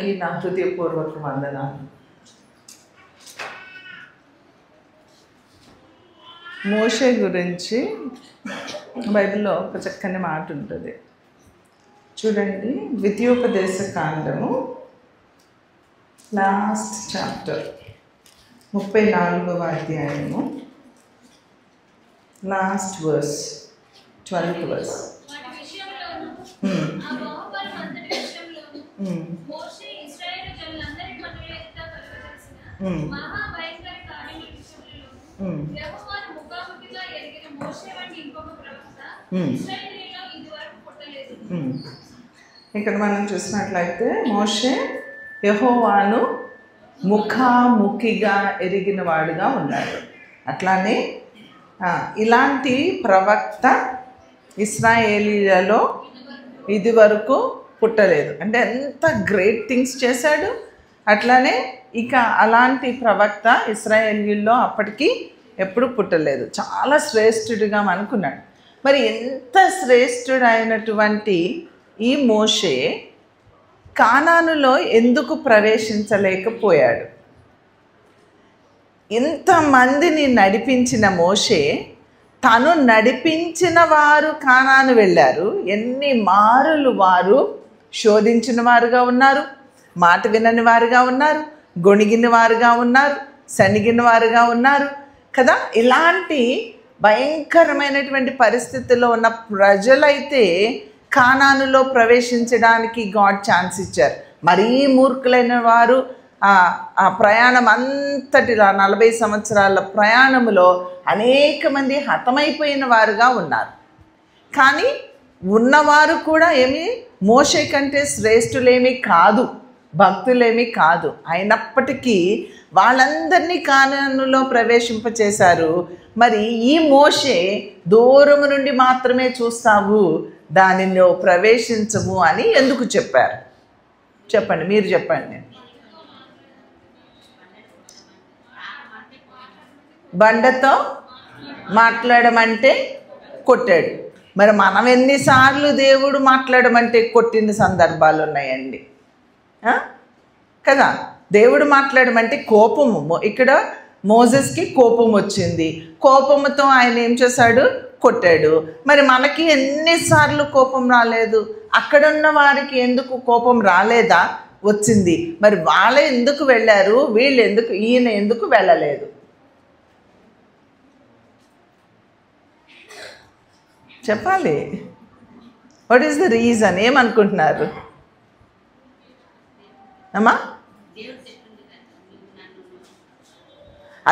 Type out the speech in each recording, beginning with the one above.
అందరికీ నా హృదయపూర్వక వందనాలు. మోషే గురించి బైబిల్లో ఒక చక్కని మాట ఉంటుంది చూడండి. ద్వితీయోపదేశ కాండము లాస్ట్ చాప్టర్ 34వ అధ్యాయము లాస్ట్ వర్స్ 12th వర్స్. ఇక్కడ మనం చూసినట్లయితే మోషే యెహోవాను ముఖాముఖిగా ఎరిగిన వాడుగా ఉన్నాడు. అట్లానే ఇలాంటి ప్రవక్త ఇశ్రాయేలీలలో ఇది వరకు పుట్టలేదు. అంటే ఎంత గ్రేట్ థింగ్స్ చేశాడు. అట్లానే ఇక అలాంటి ప్రవక్త ఇశ్రాయేలీల్లో అప్పటికి ఎప్పుడు పుట్టలేదు. చాలా శ్రేష్ఠుడిగా అనుకున్నాడు. మరి ఎంత శ్రేష్ఠుడైనటువంటి ఈ మోషే కానానులో ఎందుకు ప్రవేశించలేకపోయాడు? ఇంతమందిని నడిపించిన మోషే తను నడిపించిన వారు కానాను వెళ్ళారు. ఎన్ని మారులు వారు శోధించిన వారుగా ఉన్నారు, మాట వినని వారుగా ఉన్నారు, గొణిగిన వారుగా ఉన్నారు, సనిగిన వారుగా ఉన్నారు కదా. ఇలాంటి భయంకరమైనటువంటి పరిస్థితుల్లో ఉన్న ప్రజలైతే కానానులో ప్రవేశించడానికి గాడ్ ఛాన్స్ ఇచ్చారు. మరీ మూర్ఖులైన వారు ఆ ప్రయాణం అంతటిలో 40 సంవత్సరాల ప్రయాణములో అనేక మంది హతమైపోయిన వారుగా ఉన్నారు. కానీ ఉన్నవారు కూడా ఏమి మోషే కంటే శ్రేష్ఠులేమీ కాదు, భక్తులేమీ కాదు. అయినప్పటికీ వాళ్ళందరినీ కానానులో ప్రవేశింపచేశారు. మరి ఈ మోషే దూరము నుండి మాత్రమే చూస్తావు, దానిలో ప్రవేశించము అని ఎందుకు చెప్పారు? చెప్పండి, మీరు చెప్పండి. బండతో మాట్లాడమంటే కొట్టాడు. మరి మనం ఎన్నిసార్లు దేవుడు మాట్లాడమంటే కొట్టిన సందర్భాలు ఉన్నాయండి కదా. దేవుడు మాట్లాడమంటే కోపము. ఇక్కడ మోసెస్కి కోపం వచ్చింది. కోపంతో ఆయన ఏం చేశాడు? కొట్టాడు. మరి మనకి ఎన్నిసార్లు కోపం రాలేదు? అక్కడున్న వారికి ఎందుకు కోపం రాలేదా? వచ్చింది. మరి వాళ్ళే ఎందుకు వెళ్ళారు, వీళ్ళు ఎందుకు, ఈయన ఎందుకు వెళ్ళలేదు? చెప్పాలి. What is the reason? ఏమనుకుంటున్నారు అమ్మా?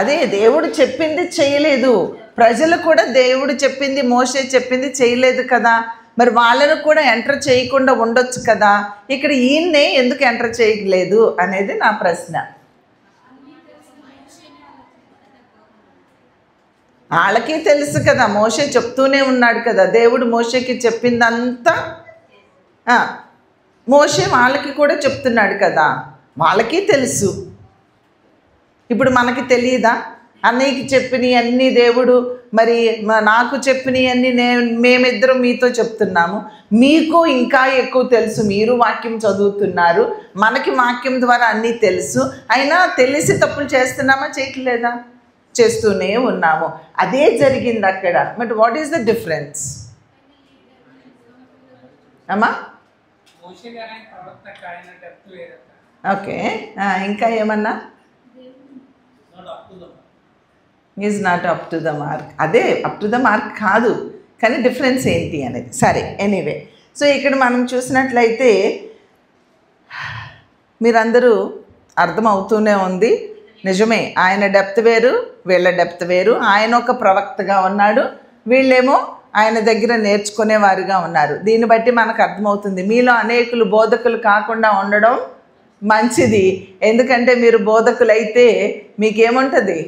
అదే దేవుడు చెప్పింది చేయలేదు. ప్రజలు కూడా దేవుడు చెప్పింది, మోషే చెప్పింది చేయలేదు కదా. మరి వాళ్ళను కూడా ఎంటర్ చేయకుండా ఉండొచ్చు కదా. ఇక్కడ ఈయన్నే ఎందుకు ఎంటర్ చేయలేదు అనేది నా ప్రశ్న. వాళ్ళకి తెలుసు కదా, మోషే చెప్తూనే ఉన్నాడు కదా. దేవుడు మోషేకి చెప్పిందంతా మోషే వాళ్ళకి కూడా చెప్తున్నాడు కదా. వాళ్ళకి తెలుసు. ఇప్పుడు మనకి తెలియదా? అన్నయ్యకి చెప్పినవి అన్నీ దేవుడు, మరి నాకు చెప్పినవి అన్నీ మేమిద్దరం మీతో చెప్తున్నాము. మీకు ఇంకా ఎక్కువ తెలుసు, మీరు వాక్యం చదువుతున్నారు. మనకి వాక్యం ద్వారా అన్నీ తెలుసు. అయినా తెలిసి తప్పులు చేస్తున్నామా, చేయట్లేదా? చేస్తూనే ఉన్నాము. అదే జరిగింది అక్కడ. But what is the difference అమ్మా? ఓకే, ఇంకా ఏమన్నా? Is not up to the mark. అదే అప్ టు ద మార్క్ కాదు, కానీ డిఫరెన్స్ ఏంటి అనేది. సరే, ఎనీవే. సో ఇక్కడ మనం చూసినట్లయితే మీరందరూ అర్థమవుతూనే ఉంది. నిజమే, ఆయన డెప్త్ వేరు, వీళ్ళ డెప్త్ వేరు. ఆయన ఒక ప్రవక్తగా ఉన్నాడు, వీళ్ళేమో ఆయన దగ్గర నేర్చుకునేవారుగా ఉన్నారు. దీన్ని బట్టి మనకు అర్థమవుతుంది మీలో అనేకులు బోధకులు కాకుండా ఉండడం మంచిది. ఎందుకంటే మీరు బోధకులైతే మీకేముంటుంది?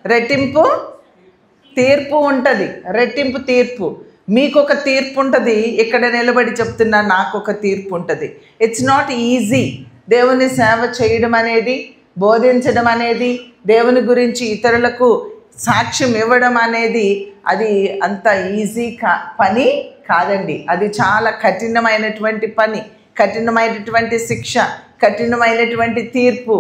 రెట్టింపు తీర్పు ఉంటుంది. రెట్టింపు తీర్పు. మీకు ఒక తీర్పు ఉంటుంది. ఇక్కడ నిలబడి చెప్తున్నా నాకు ఒక తీర్పు ఉంటుంది. ఇట్స్ నాట్ ఈజీ దేవుని సేవ చేయడం అనేది, బోధించడం అనేది, దేవుని గురించి ఇతరులకు సాక్ష్యం ఇవ్వడం అనేది అది అంత ఈజీ పని కాదండి. అది చాలా కఠినమైనటువంటి పని. కఠినమైనటువంటి శిక్ష, కఠినమైనటువంటి తీర్పు,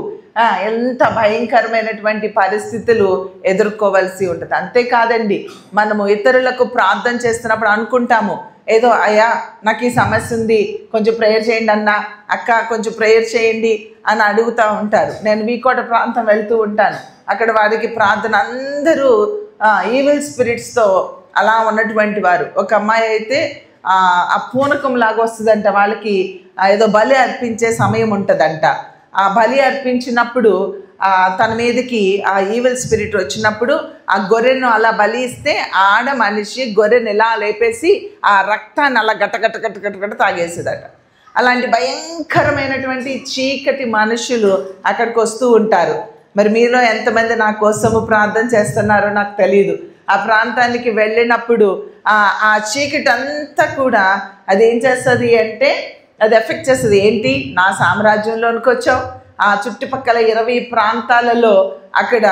ఎంత భయంకరమైనటువంటి పరిస్థితులు ఎదుర్కోవాల్సి ఉంటుంది. అంతేకాదండి, మనము ఇతరులకు ప్రార్థన చేస్తున్నప్పుడు అనుకుంటాము, ఏదో అయ్యా నాకు ఈ సమస్య ఉంది, కొంచెం ప్రేయర్ చేయండి అన్న, అక్క కొంచెం ప్రేయర్ చేయండి అని అడుగుతూ ఉంటారు. నేను వీకోట ప్రాంతం వెళ్తూ ఉంటాను. అక్కడ వారికి ప్రార్థన అందరూ ఈవిల్ స్పిరిట్స్తో అలా ఉన్నటువంటి వారు. ఒక అమ్మాయి అయితే ఆ పూనకం లాగా వస్తుందంట, వాళ్ళకి ఏదో బలి అర్పించే సమయం ఉంటుందంట. ఆ బలి అర్పించినప్పుడు తన మీదకి ఆ ఈవిల్ స్పిరిట్ వచ్చినప్పుడు ఆ గొర్రెను అలా బలి ఇస్తే ఆడ మనిషి గొర్రెను ఇలా లేపేసి ఆ రక్తాన్ని అలా గట్ట తాగేసేదట. అలాంటి భయంకరమైనటువంటి చీకటి మనుషులు అక్కడికి వస్తూ ఉంటారు. మరి మీలో ఎంతమంది నా కోసము ప్రార్థన చేస్తున్నారో నాకు తెలియదు. ఆ ప్రాంతానికి వెళ్ళినప్పుడు ఆ చీకటి అంతా కూడా అదేం చేస్తుంది అంటే అది ఎఫెక్ట్ చేస్తుంది. ఏంటి, నా సామ్రాజ్యంలోనికి వచ్చావు, ఆ చుట్టుపక్కల 20 ప్రాంతాలలో అక్కడ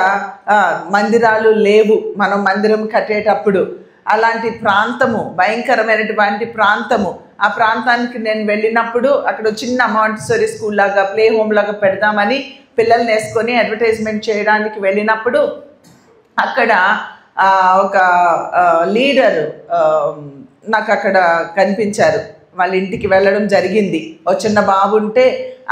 మందిరాలు లేవు, మనం మందిరం కట్టేటప్పుడు. అలాంటి ప్రాంతము, భయంకరమైనటువంటి ప్రాంతము. ఆ ప్రాంతానికి నేను వెళ్ళినప్పుడు అక్కడ చిన్న మాంటిసరీ స్కూల్ లాగా, ప్లే హోమ్ లాగా పెడదామని పిల్లల్ని వేసుకొని అడ్వర్టైజ్మెంట్ చేయడానికి వెళ్ళినప్పుడు అక్కడ ఒక లీడరు నాకు అక్కడ కనిపించారు. వాళ్ళ ఇంటికి వెళ్ళడం జరిగింది. ఓ చిన్న బాబు ఉంటే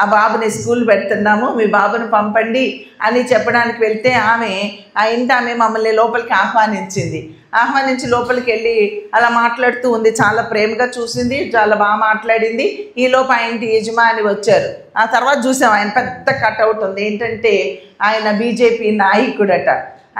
ఆ బాబుని స్కూల్ పెడుతున్నాము, మీ బాబుని పంపండి అని చెప్పడానికి వెళ్తే ఆమె మమ్మల్ని లోపలికి ఆహ్వానించి లోపలికి వెళ్ళి అలా మాట్లాడుతూ ఉంది. చాలా ప్రేమగా చూసింది, చాలా బాగా మాట్లాడింది. ఈలోపు ఆ ఇంటి యజమాని వచ్చారు. ఆ తర్వాత చూసాం ఆయన పెద్ద కట్అవుట్ ఉంది. ఏంటంటే ఆయన బీజేపీ నాయకుడట.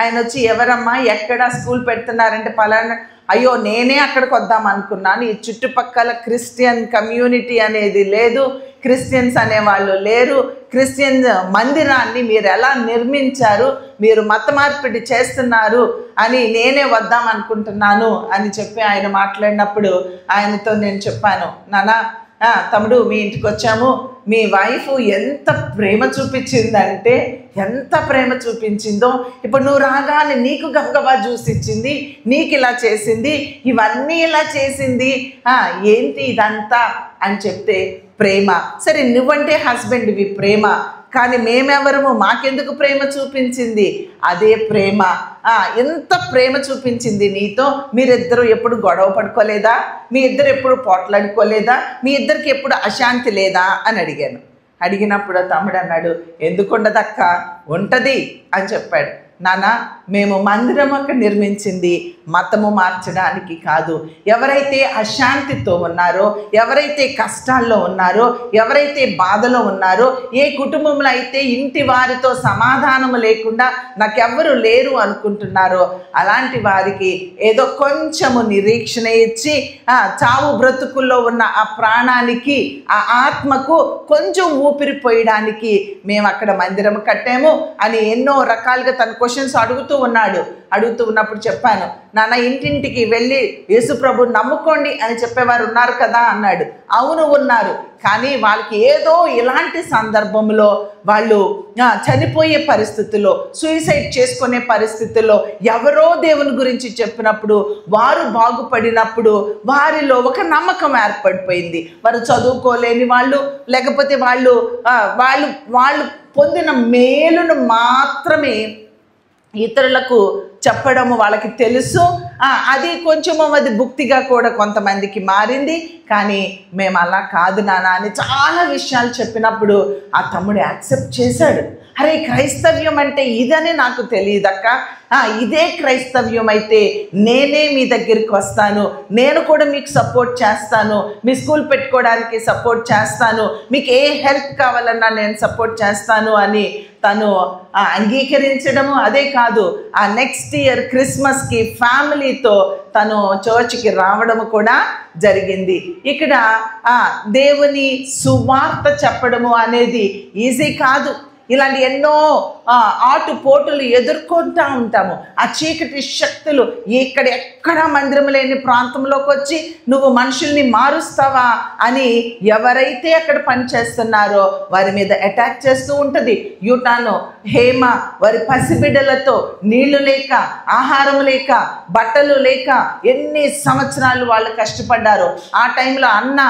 ఆయన వచ్చి, ఎవరమ్మా, ఎక్కడ స్కూల్ పెడుతున్నారంటే పలానా. అయ్యో, నేనే అక్కడికి వద్దాం అనుకున్నాను. ఈ చుట్టుపక్కల క్రిస్టియన్ కమ్యూనిటీ అనేది లేదు, క్రిస్టియన్స్ అనేవాళ్ళు లేరు, క్రిస్టియన్ మందిరాన్ని మీరు ఎలా నిర్మించారు, మీరు మత మార్పిడి చేస్తున్నారు అని నేనే వద్దాం అనుకుంటున్నాను అని చెప్పి ఆయన మాట్లాడినప్పుడు ఆయనతో నేను చెప్పాను, నాన్న తమ్ముడు, మీ ఇంటికి వచ్చాము, మీ వైఫ్ ఎంత ప్రేమ చూపించిందంటే, ఎంత ప్రేమ చూపించిందో. ఇప్పుడు నువ్వు రాగానే నీకు గబగబా జ్యూస్ ఇచ్చింది, నీకు ఇలా చేసింది, ఇవన్నీ ఇలా చేసింది, ఏంటి ఇదంతా అని చెప్తే, ప్రేమ. సరే, నువ్వంటే హస్బెండ్వి ప్రేమ, కానీ మేమెవరము, మాకెందుకు ప్రేమ చూపించింది? అదే ప్రేమ. ఎంత ప్రేమ చూపించింది నీతో. మీరిద్దరూ ఎప్పుడు గొడవ పడుకోలేదా? మీ ఇద్దరు ఎప్పుడు పోట్లాడుకోలేదా? మీ ఇద్దరికి ఎప్పుడు అశాంతి లేదా అని అడిగాను. అడిగినప్పుడు తమ్ముడు అన్నాడు, ఎందుకుండదక్క, ఉంటుంది అని చెప్పాడు. నాన్న, మేము మందిరం అక్కడ నిర్మించింది మతము మార్చడానికి కాదు. ఎవరైతే అశాంతితో ఉన్నారో, ఎవరైతే కష్టాల్లో ఉన్నారో, ఎవరైతే బాధలో ఉన్నారో, ఏ కుటుంబంలో అయితే ఇంటి వారితో సమాధానము లేకుండా నాకెవ్వరు లేరు అనుకుంటున్నారో, అలాంటి వారికి ఏదో కొంచెము నిరీక్షణ ఇచ్చి చావు బ్రతుకుల్లో ఉన్న ఆ ప్రాణానికి, ఆ ఆత్మకు కొంచెం ఊపిరి పోయడానికి మేము అక్కడ మందిరం కట్టాము అని ఎన్నో రకాలుగా తన క్వశ్చన్స్ అడుగుతూ ఉన్నప్పుడు చెప్పాను, నాన్న, ఇంటింటికి వెళ్ళి యేసుప్రభు నమ్ముకోండి అని చెప్పేవారు ఉన్నారు కదా అన్నాడు. అవును, ఉన్నారు. కానీ వాళ్ళకి ఏదో ఇలాంటి సందర్భంలో వాళ్ళు చనిపోయే పరిస్థితుల్లో, సూసైడ్ చేసుకునే పరిస్థితుల్లో ఎవరో దేవుని గురించి చెప్పినప్పుడు, వారు బాగుపడినప్పుడు వారిలో ఒక నమ్మకం ఏర్పడిపోయింది. వారు చదువుకోలేని వాళ్ళు, లేకపోతే వాళ్ళు పొందిన మేలును మాత్రమే ఇతరులకు చెప్పడము వాళ్ళకి తెలుసు. అది కొంచెము అది భక్తిగా కూడా కొంతమందికి మారింది. కానీ మేము అలా కాదు నాన్న అని చాలా విషయాలు చెప్పినప్పుడు ఆ తమ్ముడు యాక్సెప్ట్ చేశాడు. అరే, క్రైస్తవ్యం అంటే ఇదని నాకు తెలియదక్క, ఇదే క్రైస్తవ్యం అయితే నేనే మీ దగ్గరికి వస్తాను, నేను కూడా మీకు సపోర్ట్ చేస్తాను, మీ స్కూల్ పెట్టుకోవడానికి సపోర్ట్ చేస్తాను, మీకు ఏ హెల్ప్ కావాలన్నా నేను సపోర్ట్ చేస్తాను అని తను అంగీకరించడము. అదే కాదు, ఆ నెక్స్ట్ ఇయర్ క్రిస్మస్కి ఫ్యామిలీతో తను చర్చ్కి రావడము కూడా జరిగింది. ఇక్కడ దేవుని సువార్త చెప్పడము అనేది ఈజీ కాదు. ఇలాంటి ఎన్నో ఆటుపోటులు ఎదుర్కొంటూ ఉంటాము. ఆ చీకటి శక్తులు ఎక్కడ మందిరం లేని ప్రాంతంలోకి వచ్చి నువ్వు మనుషుల్ని మారుస్తావా అని ఎవరైతే అక్కడ పనిచేస్తున్నారో వారి మీద అటాక్ చేస్తూ ఉంటుంది. యూటాను, హేమ వారి పసిబిడ్డలతో నీళ్లు లేక, ఆహారం లేక, బట్టలు లేక ఎన్ని సంవత్సరాలు వాళ్ళు కష్టపడ్డారు. ఆ టైంలో అన్న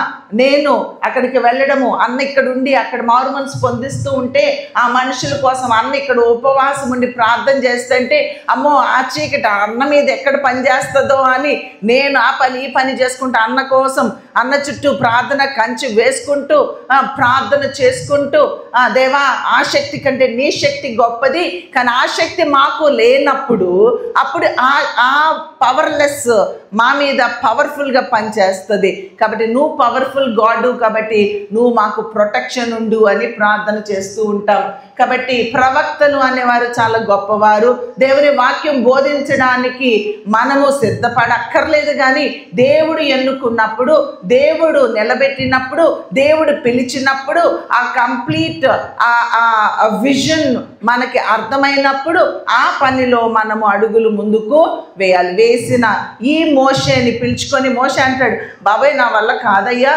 నేను అక్కడికి వెళ్ళడము, అన్న ఇక్కడ ఉండి అక్కడ మారు మనసు పొందిస్తూ ఉంటే ఆ మనుషుల కోసం అన్న ఇక్కడ ఉపవాసం ఉండి ప్రార్థన చేస్తుంటే అమ్మో ఆ చీకటి అన్న మీద ఎక్కడ పని చేస్తుందో అని నేను ఆ పని ఈ పని చేసుకుంటూ అన్న కోసం అన్న చుట్టూ ప్రార్థన కంచి వేసుకుంటూ ప్రార్థన చేసుకుంటూ దేవా ఆ శక్తి కంటే నీ శక్తి గొప్పది, కానీ ఆ శక్తి మాకు లేనప్పుడు అప్పుడు ఆ పవర్లెస్ మా మీద పవర్ఫుల్గా పనిచేస్తుంది. కాబట్టి నువ్వు పవర్ఫుల్ గాడు కాబట్టి నువ్వు మాకు ప్రొటెక్షన్ ఉండు అని ప్రార్థన చేస్తూ ఉంటాం. కాబట్టి ప్రవక్తలు అనేవారు చాలా గొప్పవారు. దేవుని వాక్యం బోధించడానికి మనము సిద్ధపడక్కర్లేదు, కానీ దేవుడు ఎన్నుకున్నప్పుడు, దేవుడు నిలబెట్టినప్పుడు, దేవుడు పిలిచినప్పుడు, ఆ కంప్లీట్ ఆ విజన్ మనకి అర్థమైనప్పుడు ఆ పనిలో మనము అడుగులు ముందుకు వేయాలి. వేసిన ఈ మోషేని పిలుచుకొని మోషే అంటాడు, బాబాయ్ నా వల్ల కాదయ్యా,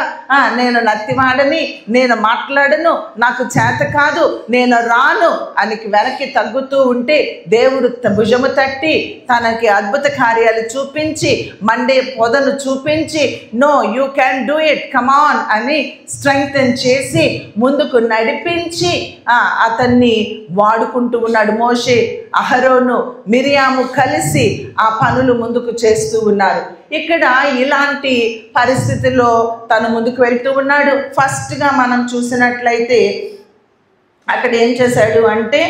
నేను నత్తివాడని, నేను మాట్లాడను, నాకు చేత కాదు, నేను రాను అని వెనక్కి తగ్గుతూ ఉంటే దేవుడు భుజము తట్టి తనకి అద్భుత కార్యాలు చూపించి మండే పొదను చూపించి no you can do it come on అని స్ట్రెంగ్తెన్ చేసి ముందుకు నడిపించి అతన్ని వాడుకుంటూ ఉన్నాడు. మోషే, అహరోను, మిరియాము కలిసి ఆ పనులు ముందుకు చేస్తూ ఉన్నారు. ఇక్కడ ఇలాంటి పరిస్థితుల్లో తను ముందుకు వెళ్తూ ఉన్నాడు. ఫస్ట్గా మనం చూసినట్లయితే అక్కడ ఏం చేశాడు అంటే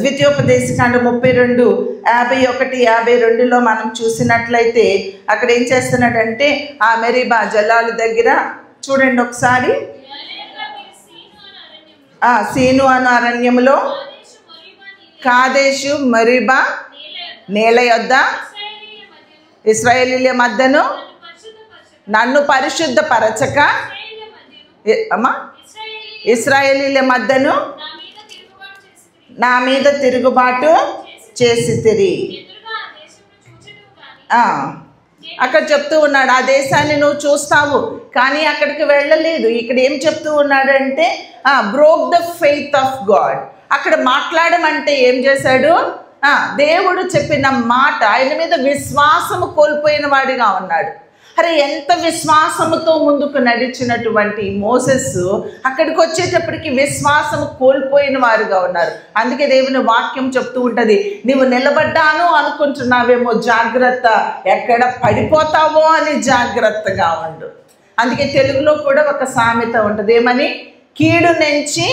ద్వితీయోపదేశకాండం 32:51-52లో మనం చూసినట్లయితే అక్కడ ఏం చేస్తున్నాడంటే ఆ మెరీబా జలాల దగ్గర చూడండి ఒకసారి, సీను అను అరణ్యములో కాదేశు మరీబా నేల యొద్ద ఇశ్రాయేలీయుల మధ్యను నన్ను పరిశుద్ధపరచక అమ్మా ఇశ్రాయేలీయుల మధ్యను నా మీద తిరుగుబాటు చేసి తిరిగి అక్కడ చెప్తూ ఉన్నాడు ఆ దేశాన్ని నువ్వు చూస్తావు కానీ అక్కడికి వెళ్ళలేదు. ఇక్కడ ఏం చెప్తూ ఉన్నాడంటే broke the faith of God. అక్కడ మాట్లాడమంటే ఏం చేశాడు, దేవుడు చెప్పిన మాట ఆయన మీద విశ్వాసము కోల్పోయిన వాడిగా ఉన్నాడు. అరే ఎంత విశ్వాసముతో ముందుకు నడిచినటువంటి మోసెస్ అక్కడికి వచ్చేటప్పటికి విశ్వాసము కోల్పోయిన వారుగా ఉన్నారు. అందుకే దేవుని వాక్యం చెప్తూ ఉంటుంది, నీవు నిలబడ్డాను అనుకుంటున్నావేమో జాగ్రత్త, ఎక్కడ పడిపోతావో అని జాగ్రత్తగా ఉండు. అందుకే తెలుగులో కూడా ఒక సామెత ఉంటుంది, ఏమని, కీడు నుంచి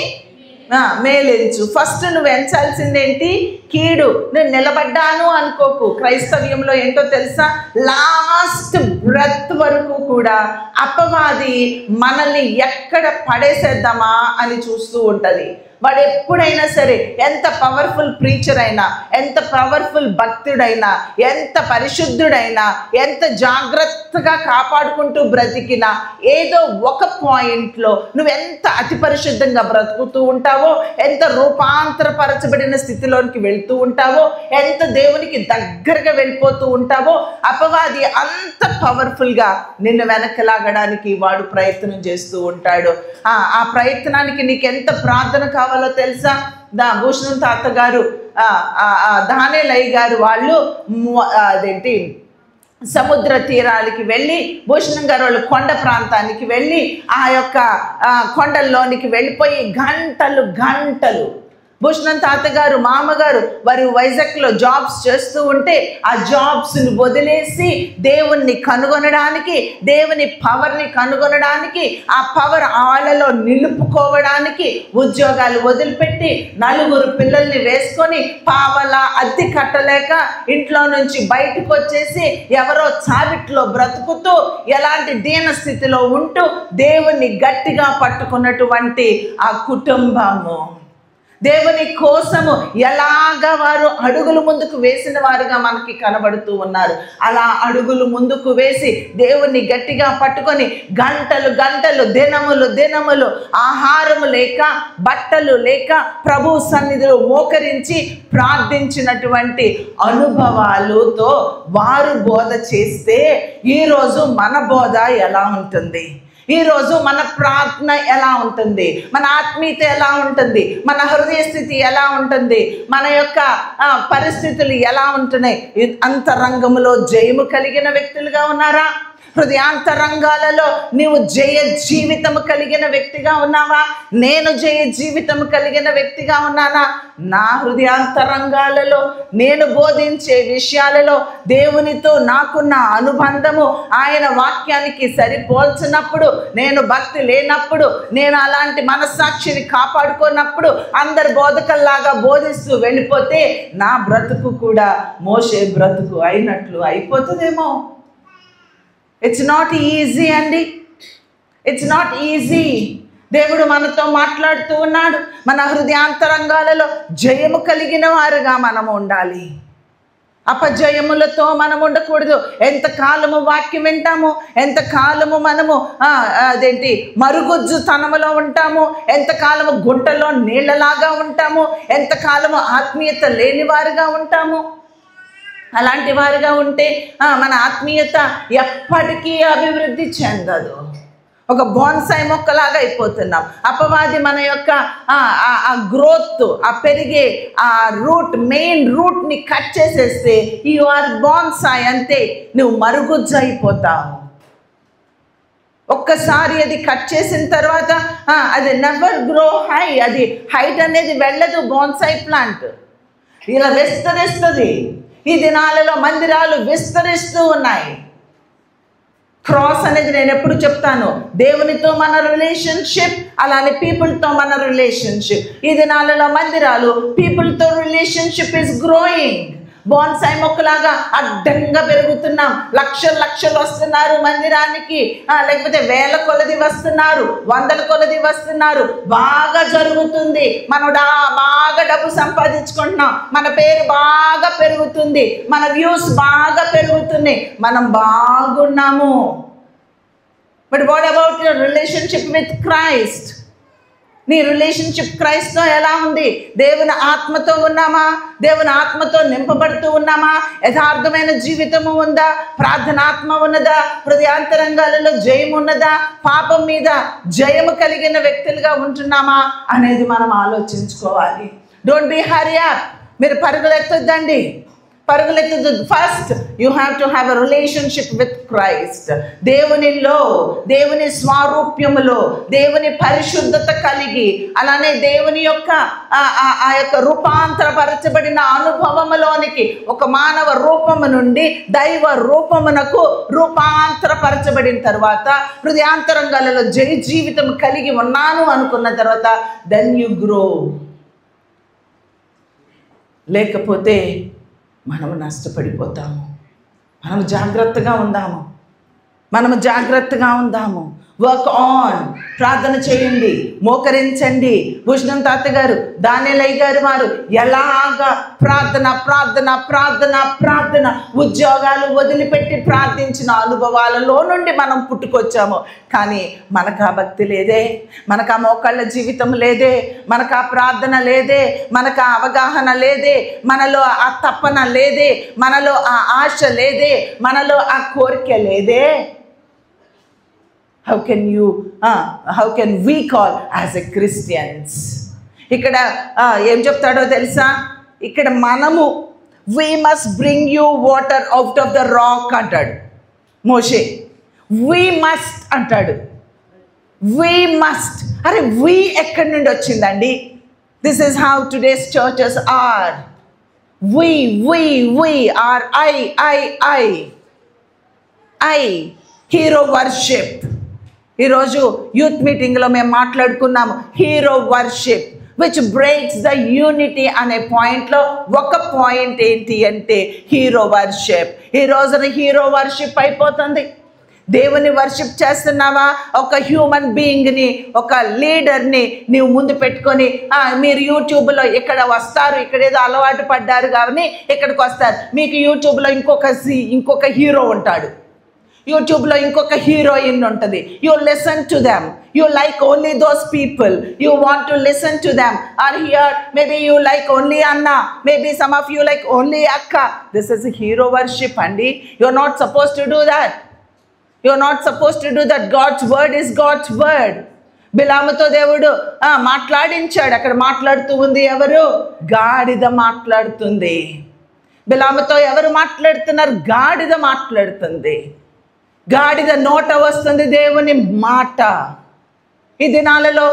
మేలెంచు. ఫస్ట్ నువ్వు ఎంచాల్సిందేంటి, కీడు. నేను నిలబడ్డాను అనుకోకు. క్రైస్తవ్యంలో ఏంటో తెలుసా, లాస్ట్ బ్రెత్ వరకు కూడా అపవాది మనల్ని ఎక్కడ పడేసేద్దామా అని చూస్తూ ఉంటుంది. వాడు ఎప్పుడైనా సరే ఎంత పవర్ఫుల్ ప్రీచర్ అయినా, ఎంత పవర్ఫుల్ భక్తుడైనా, ఎంత పరిశుద్ధుడైనా, ఎంత జాగ్రత్తగా కాపాడుకుంటూ బ్రతికినా ఏదో ఒక పాయింట్లో నువ్వెంత అతి పరిశుద్ధంగా బ్రతుకుతూ ఉంటావో, ఎంత రూపాంతరపరచబడిన స్థితిలోనికి వెళ్తూ ఉంటావో, ఎంత దేవునికి దగ్గరగా వెళ్ళిపోతూ ఉంటావో, అపవాది అంత పవర్ఫుల్గా నిన్ను వెనకలాగడానికి వాడు ప్రయత్నం చేస్తూ ఉంటాడు. ఆ ప్రయత్నానికి నీకు ఎంత ప్రార్థన కావాలో తెలుసా. భూషణం తాత గారు, దానేలయ్య గారు వాళ్ళు అదేంటి సముద్ర తీరాలకి వెళ్ళి, భూషణం గారు వాళ్ళు కొండ ప్రాంతానికి వెళ్ళి ఆ యొక్క కొండల్లోనికి వెళ్ళిపోయి గంటలు భూషణం తాతగారు మామగారు వారు వైజాగ్లో జాబ్స్ చేస్తూ ఉంటే ఆ జాబ్స్ని వదిలేసి దేవుణ్ణి కనుగొనడానికి, దేవుని పవర్ని కనుగొనడానికి, ఆ పవర్ వాళ్ళలో నిలుపుకోవడానికి ఉద్యోగాలు వదిలిపెట్టి 4 పిల్లల్ని వేసుకొని పావలా అద్దె కట్టలేక ఇంట్లో నుంచి బయటకు వచ్చేసి ఎవరో చావిట్లో బ్రతుకుతూ ఎలాంటి దీన స్థితిలో ఉంటూ దేవుణ్ణి గట్టిగా పట్టుకున్నటువంటి ఆ కుటుంబము దేవుని కోసము ఎలాగా వారు అడుగులు ముందుకు వేసిన వారుగా మనకి కనబడుతూ ఉన్నారు. అలా అడుగులు ముందుకు వేసి దేవుణ్ణి గట్టిగా పట్టుకొని గంటలు గంటలు దినములు ఆహారము లేక బట్టలు లేక ప్రభు సన్నిధిలో మోకరించి ప్రార్థించినటువంటి అనుభవాలతో వారు బోధ చేస్తే ఈరోజు మన బోధ ఎలా ఉంటుంది? ఈరోజు మన ప్రార్థన ఎలా ఉంటుంది? మన ఆత్మీయత ఎలా ఉంటుంది? మన హృదయ స్థితి ఎలా ఉంటుంది? మన యొక్క పరిస్థితులు ఎలా ఉంటున్నాయి? అంతరంగంలో జయము కలిగిన వ్యక్తులుగా ఉన్నారా? హృదయాంతరంగాలలో నీవు జయ జీవితము కలిగిన వ్యక్తిగా ఉన్నావా? నేను జయ జీవితము కలిగిన వ్యక్తిగా ఉన్నానా? నా హృదయాంతరంగాలలో నేను బోధించే విషయాలలో దేవునితో నాకున్న అనుబంధము ఆయన వాక్యానికి సరిపోల్చినప్పుడు, నేను భక్తి లేనప్పుడు, నేను అలాంటి మనస్సాక్షిని కాపాడుకున్నప్పుడు అందరు బోధకల్లాగా బోధిస్తూ వెళ్ళిపోతే నా బ్రతుకు కూడా మోషే బ్రతుకు అయినట్లు అయిపోతుందేమో. ఇట్స్ నాట్ ఈజీ అండి, ఇట్స్ నాట్ ఈజీ. దేవుడు మనతో మాట్లాడుతూ ఉన్నాడు. మన హృదయాంతరంగాలలో జయము కలిగిన వారుగా మనము ఉండాలి. అపజయములతో మనం ఉండకూడదు. ఎంతకాలము వాక్యం వింటాము, ఎంతకాలము మనము మరుగుజ్జు తనములో ఉంటాము, ఎంతకాలము గుంటలో నీళ్ళలాగా ఉంటాము, ఎంతకాలము ఆత్మీయత లేని వారుగా ఉంటాము. అలాంటి వారుగా ఉంటే మన ఆత్మీయత ఎప్పటికీ అభివృద్ధి చెందదు. ఒక బోన్సాయి మొక్కలాగా అయిపోతున్నాం. అపవాది మన యొక్క ఆ గ్రోత్, ఆ పెరిగే ఆ మెయిన్ రూట్ని కట్ చేసేస్తే యు ఆర్ బోన్సాయి, అంతే, నువ్వు మరుగుజ్జు అయిపోతావు. ఒక్కసారి అది కట్ చేసిన తర్వాత అది నెవర్ గ్రో హై, అది హైట్ అనేది వెళ్ళదు. బోన్సాయి ప్లాంట్ ఇలా విస్తరిస్తుంది. ఈ దినాలలో మందిరాలు విస్తరిస్తూ ఉన్నాయి. క్రాస్ అనేది నేను ఎప్పుడు చెప్తాను, దేవునితో మన రిలేషన్షిప్, అలానే పీపుల్తో మన రిలేషన్షిప్. ఈ దినాలలో మందిరాలు పీపుల్తో రిలేషన్షిప్ ఈస్ గ్రోయింగ్. బోన్సాయి మొక్కలాగా అడ్డంగా పెరుగుతున్నాం. లక్షలు వస్తున్నారు మందిరానికి, లేకపోతే వేల కొలది వస్తున్నారు, వందల కొలది వస్తున్నారు. బాగా జరుగుతుంది. మనం బాగా డబ్బు సంపాదించుకుంటున్నాం. మన పేరు బాగా పెరుగుతుంది. మన వ్యూస్ బాగా పెరుగుతున్నాయి. మనం బాగున్నాము. But what about your relationship with Christ? నీ రిలేషన్షిప్ క్రైస్ట్తో ఎలా ఉంది? దేవుని ఆత్మతో ఉన్నామా? దేవుని ఆత్మతో నింపబడుతూ ఉన్నామా? యథార్థమైన జీవితము ఉందా? ప్రార్థనాత్మ ఉన్నదా? హృదయాంతరంగాలలో జయం ఉన్నదా? పాపం మీద జయము కలిగిన వ్యక్తులుగా ఉంటున్నామా అనేది మనం ఆలోచించుకోవాలి. Don't be hurry up. మీరు పరుగులెత్తొద్దండి. First you have to have a relationship with Christ. దేవునిలో, దేవుని స్వారూప్యములో, దేవుని పరిశుద్ధత కలిగి, అలానే దేవుని యొక్క ఆ యొక్క రూపాంతరపరచబడిన అనుభవములోనికి, ఒక మానవ రూపము నుండి దైవ రూపమునకు రూపాంతరపరచబడిన తర్వాత, హృదయాంతరంగాలలో జయ జీవితం కలిగి ఉన్నాను అనుకున్న తర్వాత దెన్ యు గ్రో. లేకపోతే మనము నష్టపడిపోతాము. మనము జాగ్రత్తగా ఉందాము. Work on. ప్రార్థన చేయండి, మోకరించండి. భూషణం తాత గారు, దానిలయ్య గారు వారు ఎలాగా ప్రార్థన ఉద్యోగాలు వదిలిపెట్టి ప్రార్థించిన అనుభవాలలో నుండి మనం పుట్టుకొచ్చాము. కానీ మనకు ఆ భక్తి లేదే, మనకు ఆ మోకాళ్ళ జీవితం లేదే, మనకు ఆ ప్రార్థన లేదే, మనకు ఆ అవగాహన లేదే, మనలో ఆ తపన లేదే, మనలో ఆ ఆశ లేదే, మనలో ఆ కోరిక లేదే. How can we call as a Christians? ఇక్కడ ఏం చెప్తాడో తెలుసా? ఇక్కడ మనము we must bring you water out of the rock అంటాడు మోషే. we must అంటాడు. we must. అరే we ఎక్కడి నుండి వచ్చిందండి? This is how today's churches are. we are I hero worship. ఈరోజు యూత్ మీటింగ్లో మేము మాట్లాడుకున్నాము hero worship which breaks the unity అనే పాయింట్లో ఒక పాయింట్ ఏంటి అంటే హీరో వర్షిప్. ఈ రోజున హీరో వర్షిప్ అయిపోతుంది. దేవుని వర్షిప్ చేస్తున్నావా? ఒక హ్యూమన్ బీయింగ్ని, ఒక లీడర్ని నీవు ముందు పెట్టుకొని మీరు యూట్యూబ్లో ఇక్కడ వస్తారు, ఇక్కడ ఏదో అలవాటు పడ్డారు కానీ ఇక్కడికి వస్తారు. మీకు యూట్యూబ్లో ఇంకొక హీరో ఉంటాడు, యూట్యూబ్లో ఇంకొక హీరోయిన్ ఉంటుంది. You listen to them. You like only those people. You want to listen to them. Or here, maybe you like only Anna. Maybe some of you like only Akka. This is a hero worship, Andi. You're not supposed to do that. You're not supposed to do that. God's word is God's word. బిలాముతో దేవుడు మాట్లాడించాడు. అక్కడ మాట్లాడుతూ ఉంది ఎవరు? గాడిద మాట్లాడుతుంది. బిలాముతో ఎవరు మాట్లాడుతున్నారు? గాడిద మాట్లాడుతుంది. గాడిద నోట వస్తుంది దేవుని మాట. ఈ దినాలలో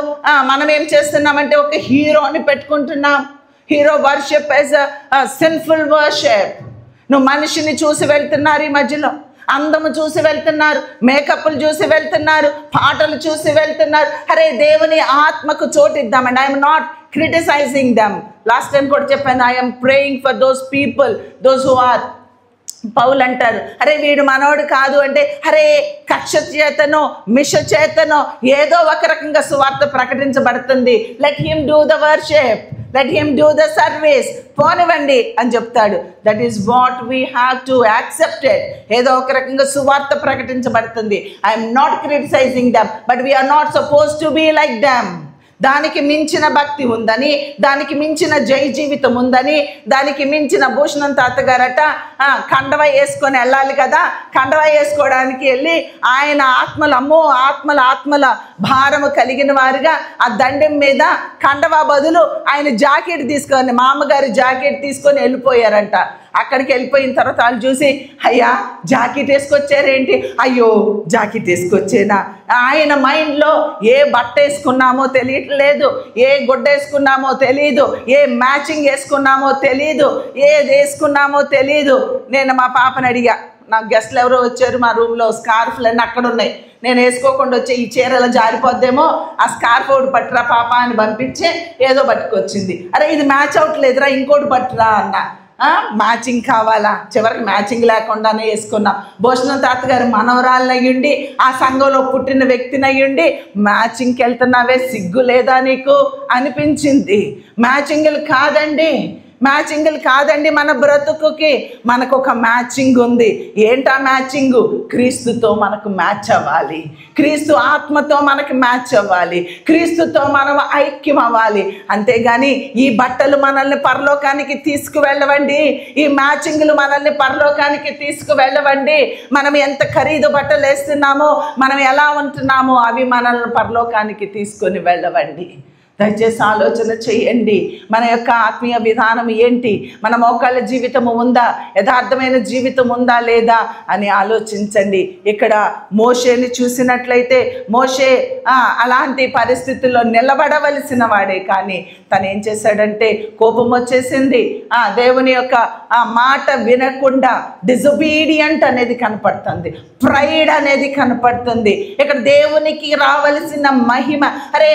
మనం ఏం చేస్తున్నామంటే ఒక హీరోని పెట్టుకుంటున్నాం. Hero worship as a sinful worship. నువ్వు మనిషిని చూసి వెళ్తున్నారు, ఈ మధ్యలో అందము చూసి వెళ్తున్నారు, మేకప్లు చూసి వెళ్తున్నారు, పాటలు చూసి వెళ్తున్నారు. అరే దేవుని ఆత్మకు చోటు ఇద్దామండి. I'm not criticizing them. Last time కూడా చెప్పాను, I'm praying for those people, those who are. పౌలు అంటారు, అరే వీడు మనోడు కాదు అంటే, అరే కక్ష చేతనో మిష చేతనో ఏదో ఒక రకంగా సువార్త ప్రకటించబడుతుంది. Let him do the worship, let him do the service, పోనివ్వండి అని చెప్తాడు. That is what we have to accept it. ఏదో ఒక రకంగా సువార్త ప్రకటించబడుతుంది. I'm not criticizing them, but we are not suppose to be like them. దానికి మించిన భక్తి ఉందని, దానికి మించిన జై జీవితం ఉందని, దానికి మించిన భూషణం తాతగారట కండవ వేసుకొని వెళ్ళాలి కదా. కండవ వేసుకోవడానికి వెళ్ళి ఆయన ఆత్మల భారము కలిగిన వారుగా ఆ దండెం మీద కండవ బదులు ఆయన జాకెట్ తీసుకొని, మామగారి జాకెట్ తీసుకొని వెళ్ళిపోయారంట. అక్కడికి వెళ్ళిపోయిన తర్వాత వాళ్ళు చూసి, అయ్యా జాకెట్ వేసుకొచ్చారేంటి? అయ్యో జాకెట్ వేసుకొచ్చేనా? ఆయన మైండ్లో ఏ బట్ట వేసుకున్నామో తెలియట్లేదు, ఏ గుడ్డ వేసుకున్నామో తెలియదు, ఏ మ్యాచింగ్ వేసుకున్నామో తెలియదు, ఏది వేసుకున్నామో తెలియదు. నేను మా పాపని అడిగా, నాకు గెస్ట్లు ఎవరో వచ్చారు మా రూమ్లో, స్కార్ఫ్లు అన్నీ అక్కడ ఉన్నాయి, నేను వేసుకోకుండా వచ్చే ఈ చీరలో జారిపోద్దేమో, ఆ స్కార్ఫ్ ఒకటి పట్టురా పాప అని పంపించి ఏదో పట్టుకొచ్చింది. అరే ఇది మ్యాచ్ అవట్లేదురా, ఇంకోటి పట్టురా అన్న. మ్యాచింగ్ కావాలా? చివరికి మ్యాచింగ్ లేకుండానే వేసుకున్నాం. భూషణం తాతగారు మనవరాలనయ్యుండి, ఆ సంఘంలో పుట్టిన వ్యక్తినయ్యుండి మ్యాచింగ్కి వెళ్తున్నావే, సిగ్గు లేదా నీకు అనిపించింది. మ్యాచింగ్లు కాదండి మన బ్రతుకుకి. మనకు ఒక మ్యాచింగ్ ఉంది. ఏంటా మ్యాచింగు? క్రీస్తుతో మనకు మ్యాచ్ అవ్వాలి, క్రీస్తు ఆత్మతో మనకు మ్యాచ్ అవ్వాలి, క్రీస్తుతో మనం ఐక్యం అవ్వాలి. అంతేగాని ఈ బట్టలు మనల్ని పరలోకానికి తీసుకువెళ్ళవండి, ఈ మ్యాచింగ్లు మనల్ని పరలోకానికి తీసుకువెళ్ళవండి. మనం ఎంత ఖరీదు బట్టలు వేస్తున్నామో, మనం ఎలా ఉంటున్నామో అవి మనల్ని పరలోకానికి తీసుకొని వెళ్ళవండి. దయచేసి ఆలోచన చేయండి. మన యొక్క ఆత్మీయ విధానం ఏంటి? మన మోకాళ్ళ జీవితము ఉందా? యథార్థమైన జీవితం ఉందా లేదా అని ఆలోచించండి. ఇక్కడ మోషేని చూసినట్లయితే మోషే అలాంటి పరిస్థితుల్లో నిలబడవలసిన వాడే, కానీ తను ఏం చేశాడంటే కోపం వచ్చేసింది. దేవుని యొక్క మాట వినకుండా డిజొబీడియంట్ అనేది కనపడుతుంది, ప్రైడ్ అనేది కనపడుతుంది. ఇక్కడ దేవునికి రావలసిన మహిమ, అరే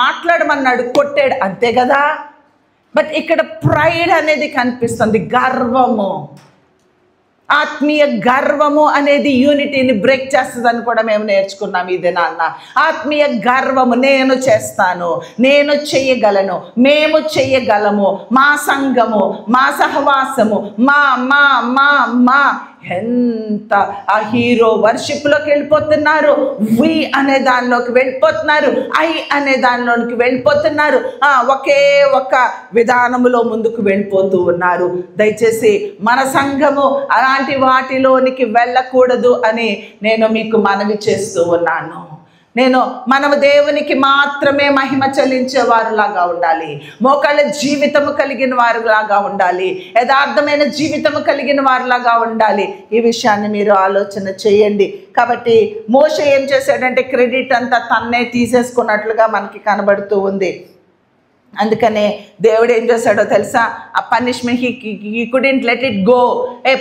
మాట్లాడమన్నాడు, కొట్టాడు, అంతే కదా. బట్ ఇక్కడ ప్రైడ్ అనేది కనిపిస్తుంది, గర్వము, ఆత్మీయ గర్వము అనేది యూనిటీని బ్రేక్ చేస్తుందని కూడా మేము నేర్చుకున్నాం ఈ దినాన్న. ఆత్మీయ గర్వము, నేను చేస్తాను, నేను చెయ్యగలను, మేము చెయ్యగలము, మా సంఘము, మా సహవాసము, మా మా మా మా ఎంత ఆ హీరో వర్షిప్లోకి వెళ్ళిపోతున్నారు. వి అనే దానిలోకి వెళ్ళిపోతున్నారు, ఐ అనే దానిలోకి వెళ్ళిపోతున్నారు. ఒకే ఒక విధానములో ముందుకు వెళ్ళిపోతూ ఉన్నారు. దయచేసి మన సంఘము అలాంటి వాటిలోనికి వెళ్ళకూడదు అని నేను మీకు మనవి చేస్తూ ఉన్నాను. మనము దేవునికి మాత్రమే మహిమ చెల్లించే వారులాగా ఉండాలి, మోకాళ్ళ జీవితము కలిగిన వారులాగా ఉండాలి, యథార్థమైన జీవితము కలిగిన వారులాగా ఉండాలి. ఈ విషయాన్ని మీరు ఆలోచన చేయండి. కాబట్టి మోషే ఏం చేశాడంటే క్రెడిట్ అంతా తన్నే తీసేసుకున్నట్లుగా మనకి కనబడుతూ ఉంది. అందుకనే దేవుడు ఏం చేశాడో తెలుసా? ఆ punishment he couldn't let it go.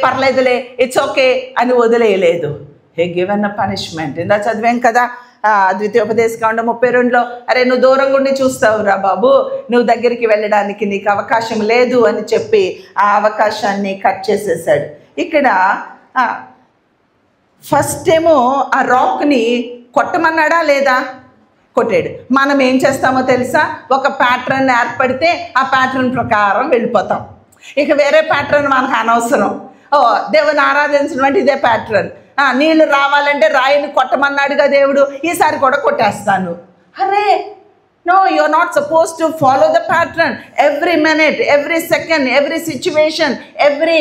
పర్లేదులే, ఇట్స్ ఓకే అని వదిలేయలేదు. He given a punishment. ఇందా చదివాం కదా ద్వితీయోపదేశకాండం 32లో, అరే నువ్వు దూరంగా ఉండి చూస్తావురా బాబు, నువ్వు దగ్గరికి వెళ్ళడానికి నీకు అవకాశం లేదు అని చెప్పి ఆ అవకాశాన్ని కట్ చేసేసాడు. ఇక్కడ ఫస్ట్ ఏమో ఆ రాక్ని కొట్టమన్నాడా లేదా? కొట్టాడు. మనం ఏం చేస్తామో తెలుసా? ఒక ప్యాటర్న్ ఏర్పడితే ఆ ప్యాటర్న్ ప్రకారం వెళ్ళిపోతాం. ఇక వేరే ప్యాటర్న్ మనకు అనవసరం. దేవుని ఆరాధించడం అంటే ఇదే ప్యాటర్న్. నీళ్ళు రావాలంటే రాయిని కొట్టమన్నాడుగా దేవుడు, ఈసారి కూడా కొట్టేస్తాను. అరే no, you are not suppose to follow the pattern. Every minute, every second, every situation, every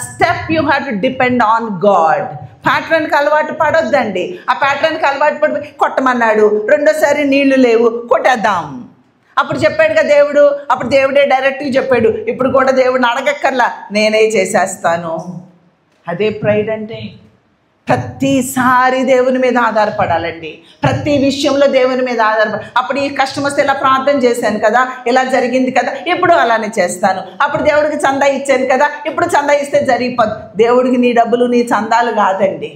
step you have to depend on God. ప్యాటర్న్కి అలవాటు పడొద్దండి. ఆ ప్యాటర్న్కి అలవాటు పడి కొట్టమన్నాడు, రెండోసారి నీళ్లు లేవు, కొట్టేద్దాం. అప్పుడు చెప్పాడుగా దేవుడు, అప్పుడు దేవుడే డైరెక్ట్గా చెప్పాడు. ఇప్పుడు కూడా దేవుడిని అడగక్కర్లా, నేనే చేసేస్తాను. అదే ప్రైడ్ అంటే. ప్రతిసారి దేవుని మీద ఆధారపడాలండి. ప్రతి విషయంలో దేవుని మీద ఆధారపడాలి. అప్పుడు ఈ కష్టం వస్తే ఇలా ప్రార్థన చేశాను కదా, ఇలా జరిగింది కదా, ఇప్పుడు అలానే చేస్తాను. అప్పుడు దేవుడికి చందా ఇచ్చాను కదా, ఇప్పుడు చందా ఇస్తే జరిగిపోదు. దేవుడికి నీ డబ్బులు నీ చందాలు కాదండి.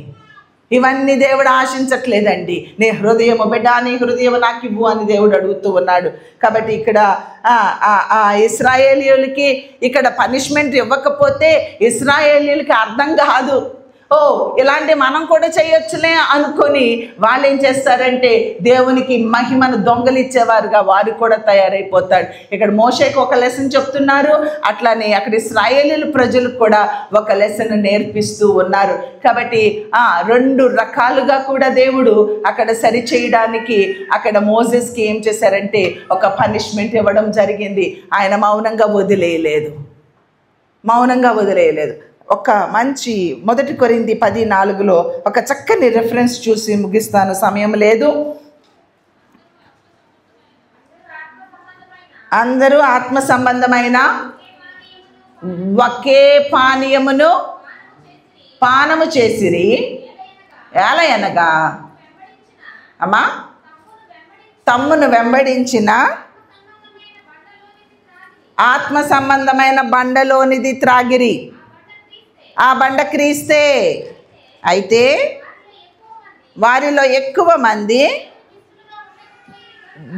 ఇవన్నీ దేవుడు ఆశించట్లేదండి. నీ హృదయము బిడ్డ, నీ హృదయం నాకు ఇవ్వు అని దేవుడు అడుగుతూ ఉన్నాడు. కాబట్టి ఇక్కడ ఇశ్రాయేలీయులకి ఇక్కడ పనిష్మెంట్ ఇవ్వకపోతే ఇశ్రాయేలీయులకి అర్థం కాదు. ఇలాంటి మనం కూడా చేయొచ్చులే అనుకొని వాళ్ళు ఏం చేస్తారంటే దేవునికి మహిమను దొంగలిచ్చేవారుగా వారు కూడా తయారైపోతాడు. ఇక్కడ మోషేకి ఒక లెసన్ చెప్తున్నారు, అట్లానే అక్కడ ఇశ్రాయేలీయుల ప్రజలకు కూడా ఒక లెసన్ నేర్పిస్తూ ఉన్నారు. కాబట్టి రెండు రకాలుగా కూడా దేవుడు అక్కడ సరి చేయడానికి అక్కడ మోసెస్కి ఏం చేశారంటే ఒక పనిష్మెంట్ ఇవ్వడం జరిగింది. ఆయన మౌనంగా వదిలేయలేదు. ఒక మంచి 1 కొరింథీ 10:4 ఒక చక్కని రెఫరెన్స్ చూసి ముగిస్తాను, సమయం లేదు. అందరూ ఆత్మ సంబంధమైన ఒకే పానీయమును పానము చేసిరి, ఏలయనగా అమ్మా తమ్మును వెంబడించిన ఆత్మ సంబంధమైన బండలోనిది త్రాగిరి. ఆ బండ క్రీస్తే. అయితే వారిలో ఎక్కువ మంది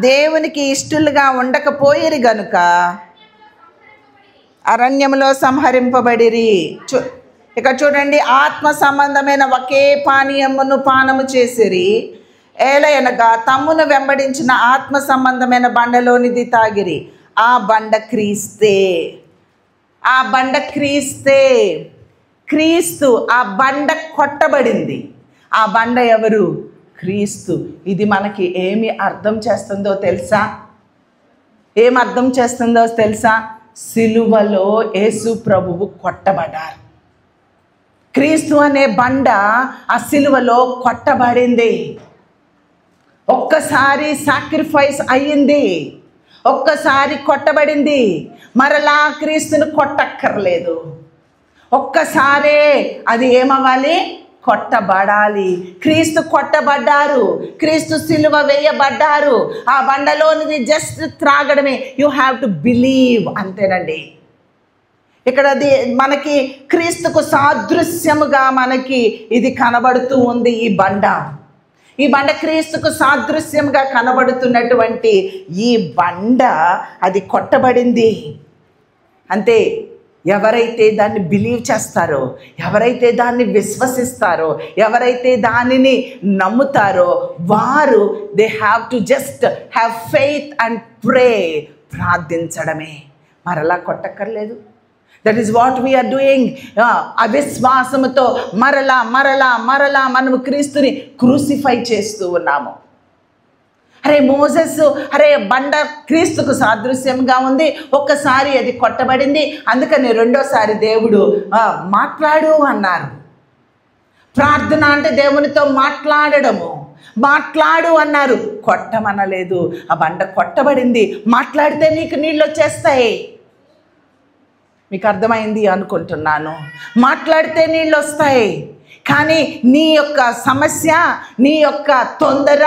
దేవునికి ఇష్టలుగా ఉండకపోయిరి గనుక అరణ్యములో సంహరింపబడిరి. ఇక్కడ చూడండి, ఆత్మ సంబంధమైన ఒకే పానీయమును పానము చేసిరి, ఏలయనగా తమ్మును వెంబడించిన ఆత్మ సంబంధమైన బండలోనిది తాగిరి. ఆ బండ క్రీస్తే. క్రీస్తు. ఆ బండ కొట్టబడింది. ఆ బండ ఎవరు? క్రీస్తు. ఇది మనకి ఏమి అర్థం చేస్తుందో తెలుసా? సిలువలో యేసు ప్రభువు కొట్టబడ్డారు. క్రీస్తు అనే బండ ఆ సిలువలో కొట్టబడింది. ఒక్కసారి సాక్రిఫైస్ అయ్యింది, ఒక్కసారి కొట్టబడింది. మరలా క్రీస్తును కొట్టక్కర్లేదు. ఒక్కసారే అది ఏమవ్వాలి? కొట్టబడాలి. క్రీస్తు కొట్టబడ్డారు, క్రీస్తు సిలువ వేయబడ్డారు. ఆ బండలోనిది జస్ట్ త్రాగడమే. యూ హ్యావ్ టు బిలీవ్, అంతేనండి. ఇక్కడ అది మనకి క్రీస్తుకు సాదృశ్యముగా మనకి ఇది కనబడుతూ ఉంది. ఈ బండ క్రీస్తుకు సాదృశ్యంగా కనబడుతున్నటువంటి ఈ బండ అది కొట్టబడింది. అంతే. ఎవరైతే దాన్ని బిలీవ్ చేస్తారో, ఎవరైతే దాన్ని విశ్వసిస్తారో, ఎవరైతే దానిని నమ్ముతారో వారు they have to just have faith and pray. ప్రార్థించడమే, మరలా కొట్టక్కర్లేదు. That is what we are doing. అవిశ్వాసముతో మరలా మనము క్రీస్తుని క్రూసిఫై చేస్తూ ఉన్నాము. అరే మోసెస్, అరే బండ క్రీస్తుకు సాదృశ్యంగా ఉంది, ఒక్కసారి అది కొట్టబడింది, అందుకని రెండోసారి దేవుడు మాట్లాడు అన్నారు. ప్రార్థన అంటే దేవునితో మాట్లాడు అన్నారు, కొట్టమనలేదు. ఆ బండ కొట్టబడింది. మాట్లాడితే నీకు నీళ్ళు వచ్చేస్తాయి. మీకు అర్థమైంది అనుకుంటున్నాను. మాట్లాడితే నీళ్ళు వస్తాయి. కానీ నీ యొక్క సమస్య, నీ యొక్క తొందర,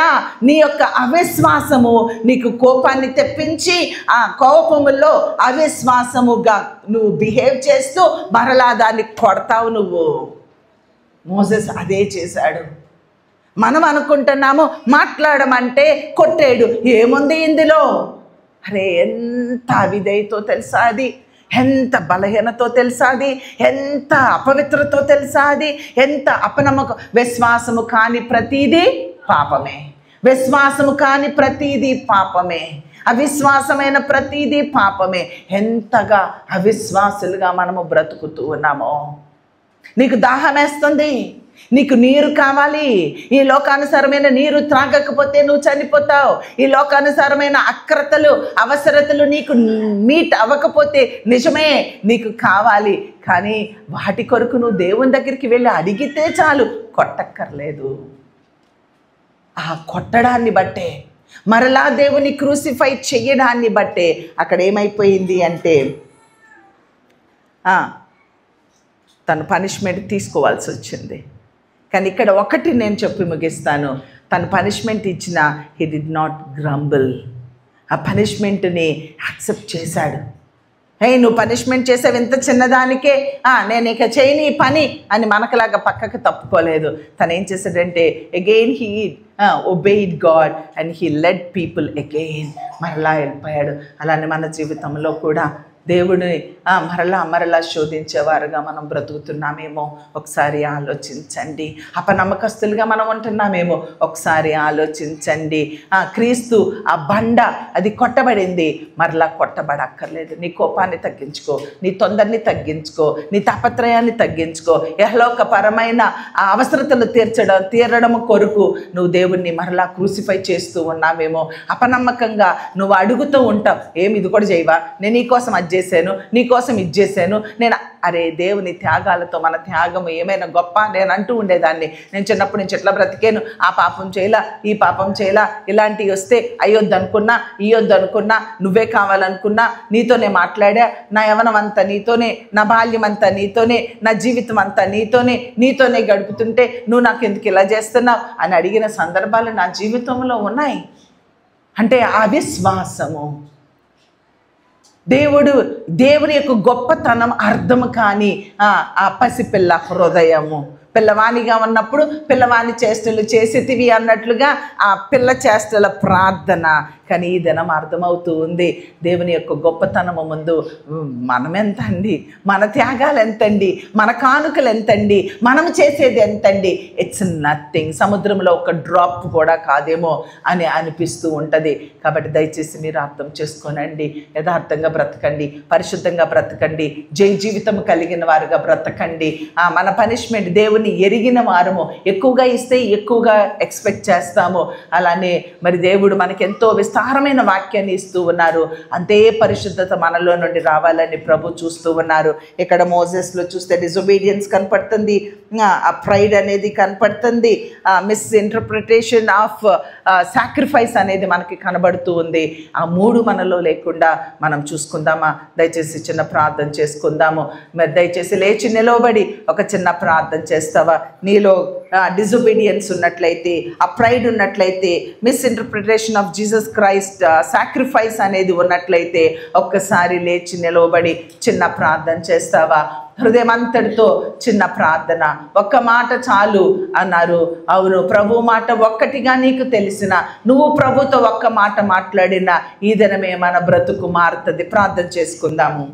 నీ యొక్క అవిశ్వాసము నీకు కోపాన్ని తెప్పించి ఆ కోపములో అవిశ్వాసముగా నువ్వు బిహేవ్ చేస్తూ మరలా దాన్ని కొడతావు. మోసెస్ అదే చేశాడు. మనం అనుకుంటున్నాము మాట్లాడమంటే కొట్టాడు, ఏముంది ఇందులో? అరే ఎంత విధేయతో తెలుసా అది. ఎంత బలహీనతో తెలుసా అది, ఎంత అపవిత్రతో తెలుసా అది, ఎంత అపనమ్మకం. విశ్వాసము కాని ప్రతీదీ పాపమే, విశ్వాసము కాని ప్రతీదీ పాపమే, అవిశ్వాసమైన ప్రతీదీ పాపమే. ఎంతగా అవిశ్వాసులుగా మనము బ్రతుకుతూ ఉన్నామో. నీకు దాహం వేస్తుంది, నీకు నీరు కావాలి, ఈ లోకానుసారమైన నీరు త్రాగకపోతే నువ్వు చనిపోతావు. ఈ లోకానుసారమైన అక్రతలు అవసరతలు నీకు మీట్ అవ్వకపోతే నిజమే నీకు కావాలి, కానీ వాటి కొరకు నువ్వు దేవుని దగ్గరికి వెళ్ళి అడిగితే చాలు, కొట్టక్కర్లేదు. ఆ కొట్టడాన్ని బట్టే, మరలా దేవుని క్రూసిఫై చెయ్యడాన్ని బట్టే అక్కడ ఏమైపోయింది అంటే తను పనిష్మెంట్ తీసుకోవాల్సి వచ్చింది. కానీ ఇక్కడ ఒకటి నేను చెప్పి ముగిస్తాను, తను పనిష్మెంట్ ఇచ్చిన హీ డిడ్ నాట్ గ్రంబుల్. ఆ పనిష్మెంట్ని యాక్సెప్ట్ చేశాడు. నువ్వు పనిష్మెంట్ చేసావు ఇంత చిన్నదానికే, నేను ఇక చేయని ఈ పని అని మనకులాగా పక్కకు తప్పుకోలేదు. తను ఏం చేశాడంటే again he obeyed God and he led people again. మరలా వెళ్ళిపోయాడు. అలానే మన జీవితంలో కూడా దేవుడిని మరలా శోధించేవారుగా మనం బ్రతుకుతున్నామేమో ఒకసారి ఆలోచించండి. అపనమ్మకస్తులుగా మనం ఉంటున్నామేమో ఒకసారి ఆలోచించండి. క్రీస్తు ఆ బండ అది కొట్టబడింది, మరలా కొట్టబడక్కర్లేదు. నీ కోపాన్ని తగ్గించుకో, నీ తొందరని తగ్గించుకో, నీ తాపత్రయాన్ని తగ్గించుకో. యెహోలోకపరమైన ఆ అవసరతలు తీరడం కొరకు నువ్వు దేవుణ్ణి మరలా క్రూసిఫై చేస్తూ ఉన్నామేమో. అపనమ్మకంగా నువ్వు అడుగుతూ ఉంటావు, ఏమి ఇది కూడా చేయవా, నేను నీకోసం అది చేశాను, నీకోసం ఇది చేశాను, నేను అరే దేవుని త్యాగాలతో మన త్యాగం ఏమైనా గొప్ప. నేను అంటూ ఉండేదాన్ని, నేను చిన్నప్పటి నుంచి ఎట్లా బ్రతికాను, ఆ పాపం చేయలా, ఈ పాపం చేయలా, ఇలాంటివి వస్తే అయ్యొద్దు అనుకున్నా, ఇయ్యొద్దు అనుకున్నా, నువ్వే కావాలనుకున్నా, నీతోనే మాట్లాడా, నా యవ్వనం అంతా నీతోనే, నా బాల్యం అంతా నీతోనే, నా జీవితం అంతా నీతోనే గడుపుతుంటే నువ్వు నాకు ఎందుకు ఇలా చేస్తున్నావు అని అడిగిన సందర్భాలు నా జీవితంలో ఉన్నాయి. అంటే అవిశ్వాసము, దేవుని యొక్క గొప్పతనం అర్థం కాని ఆ పసిపిల్ల హృదయము. పిల్లవానిగా ఉన్నప్పుడు పిల్లవాని చేష్టలు చేసేటివి అన్నట్లుగా ఆ పిల్ల చేష్టల ప్రార్థన. కానీ ఈ దినం అర్థమవుతూ ఉంది, దేవుని యొక్క గొప్పతనము ముందు మనం ఎంతండి, మన త్యాగాలు ఎంతండి, మన కానుకలు ఎంతండి, మనం చేసేది ఎంతండి. ఇట్స్ నథింగ్, సముద్రంలో ఒక డ్రాప్ కూడా కాదేమో అని అనిపిస్తూ ఉంటుంది. కాబట్టి దయచేసి మీరు అర్థం చేసుకోనండి, యథార్థంగా బ్రతకండి, పరిశుద్ధంగా బ్రతకండి, జై జీవితం కలిగిన వారుగా బ్రతకండి. మన పనిష్మెంట్ దేవుని ఎరిగిన వారము, ఎక్కువగా ఇస్తే ఎక్కువగా ఎక్స్పెక్ట్ చేస్తాము. అలానే మరి దేవుడు మనకి ఎంతో విస్తారమైన వాక్యాన్ని ఇస్తూ ఉన్నారు. అంతే పరిశుద్ధత మనలో నుండి రావాలని ప్రభు చూస్తూ ఉన్నారు. ఇక్కడ మోసెస్లో చూస్తే డిజొబీడియన్స్ కనపడుతుంది, ఆ ప్రైడ్ అనేది కనపడుతుంది, మిస్ఇంటర్ప్రిటేషన్ ఆఫ్ సాక్రిఫైస్ అనేది మనకి కనబడుతూ ఉంది. ఆ మూడు మనలో లేకుండా మనం చూసుకుందామా? దయచేసి చిన్న ప్రార్థన చేసుకుందాము. మరి దయచేసి లేచి నిలవబడి ఒక చిన్న ప్రార్థన చేస్తావా? నీలో డిజొబీడియన్స్ ఉన్నట్లయితే, ఆ ప్రైడ్ ఉన్నట్లయితే, misinterpretation of Jesus Christ sacrifice అనేది ఉన్నట్లయితే ఒక్కసారి లేచి నిలవబడి చిన్న ప్రార్థన చేస్తావా? హృదయం అంతటితో చిన్న ప్రార్థన. ఒక్క మాట చాలు అన్నారు. అవును, ప్రభు మాట ఒక్కటిగా నీకు తెలిసిన, నువ్వు ప్రభుతో ఒక్క మాట మాట్లాడినా ఈ దినమే మన బ్రతుకు మారుతుంది. ప్రార్థన చేసుకుందాము.